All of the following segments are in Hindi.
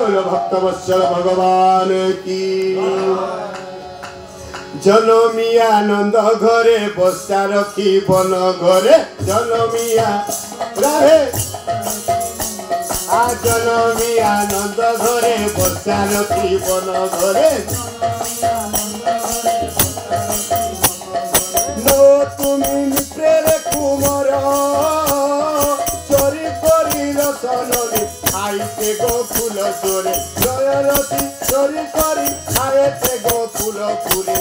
बोल भक्तवत्सल भगवान की। जनमिया नंद घरे बसा रखी बन घरे जनमिया राहे आ जनमिया नंद घरे बसा रखी बन घरे नो तुमी मित्रे कुमार चोरी करी रसनरी खाइते गोकुल चोरे जयरती चोरी करी खाएते गोकुल पुरे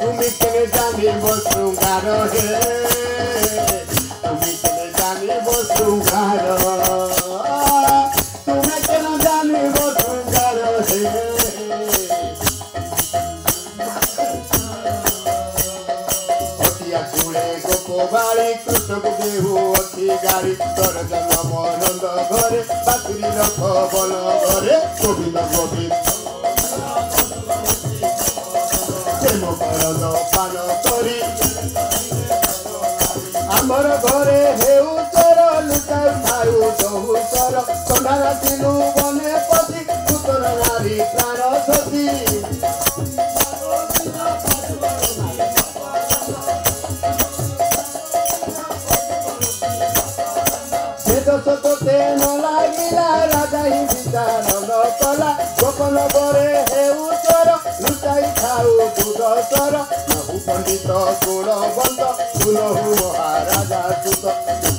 तुमी केने जानिब शृंगार हे तुमी केने जानिब शृंगार तुमी केने जानिब शृंगार हे अतिया चूड़े गोपबाड़ी कृष्ण देहु अति गाड़ी तर जन्म नंद घरे बाकरी रख बन घरे गोविंद गोविंद प्रेम करद पान करी आमर घरे हेउ चोर लुकाई खाऊ दहु चोर कंधारा तिलु बने पति पुतर नारी प्राण सती सतते न लागिला राजा ही विचार न कला गोपन बरे हेउ चोर लुचाई खाऊ दूध चोर नहु पंडित गुण बंद सुनहु महाराजा सुत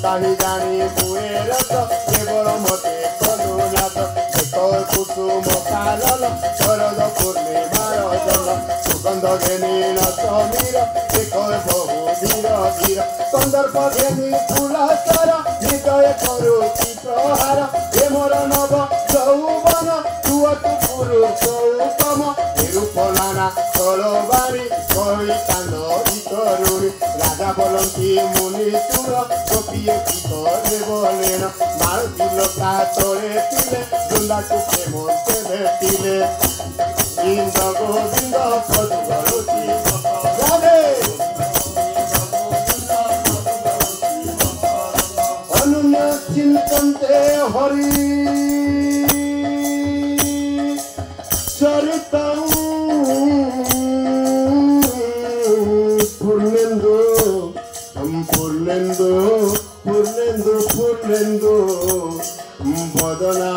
ताही जानी मुए रस केवल मते कलु नाथ एक कुसुम कानन शरद पूर्णिमार जल सुगंध घेनी न समीर एक बहु धीर धीर कंदर्प घेनी फूल सर हृदय करुति प्रहार हे मोर नव यौवन तुअतु पुरुष उत्तम निरूपलाना तलवारी कई कांद तरुणी राजा बोलती मुनि चूर गोपिए की करे बोलेन मारुति लोका तोरे तिले दुंदाकु प्रेम से भेटिले गोविंद गोविंद पदु गरुति राधे अनुन्य चिंतन्ते हरि चरितं पूर्णेन्दु पूर्णेन्दु पूर्णेन्दु पूर्णेन्दु बदना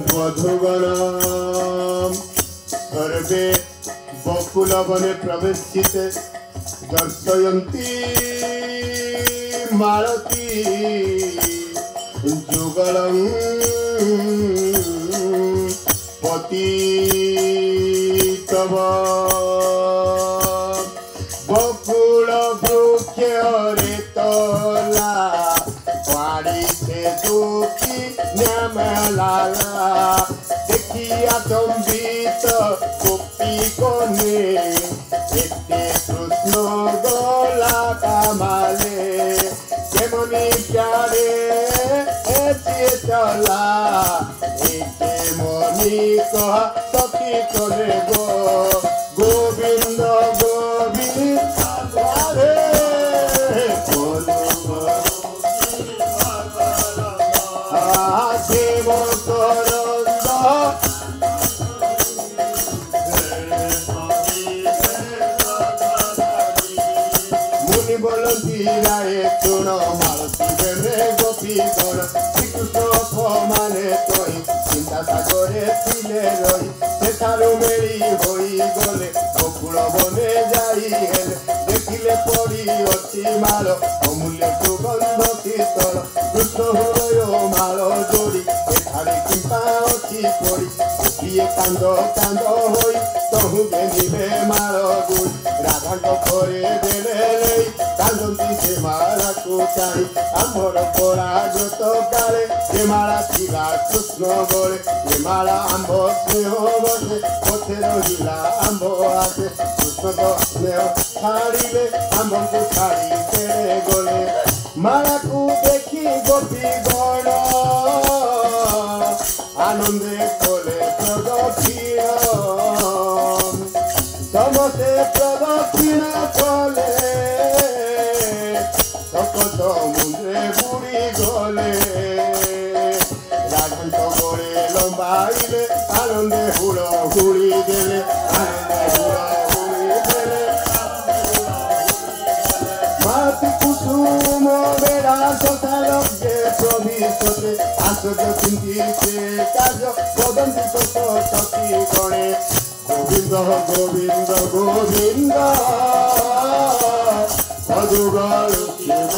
बधुगणम सर्वे बकुलवने प्रवेशिते दर्शयन्ति मालती जुगलं पतितव बकुल वृक्ष रे तला पाड़ी से दुखी न्यामलाला देखिया चंबित गोपी कोने एते कृष्ण गोला कामाले केमनी प्यारे एते चला एते मनी कह सखी करे गो गोविंद गोविंद राधे देव करंद मुनि बोलती राय सुन मालती प्रेमे गोपी गण श्रीकृष्ण अपमाने तोहि चिंता सागरे थिले रही सेठारु मेली होई गले गोकुल बने जाई हेले देखिले पड़ी अति माल अमूल्य सुगंध शीतल कृष्ण हृदय माल जोड़ी एठारे किंपा अति पड़ी गोपिए कांद कांद होई तहु घेनिले माल गुड़ी राधांक करे देले लई कांदंती से माला को चाही आंबर परागत काले ए माला थिला कृष्ण गले ए माला आंब स्नेह बसे पथे रहिला आंब आसे कृष्ण तो स्नेह छाड़िले आंब को छाड़ी तेरे गले माला को देखी गोपी गण आनंदे कोले प्रदक्षिण समस्ते प्रदक्षिण कोले सकत मुंडे बुड़ी गले ঘন্ট করে লম্বাইলে আনন্দে হুড়ো হুড়ি দেলে আনন্দে হুড়ো হুড়ি দেলে মাতি কুসুম বেড়া শশালকে প্রবিশতে আশ্চর্য চিন্তিতে কার্য বদন্তি সতী গণে গোবিন্দ গোবিন্দ গোবিন্দ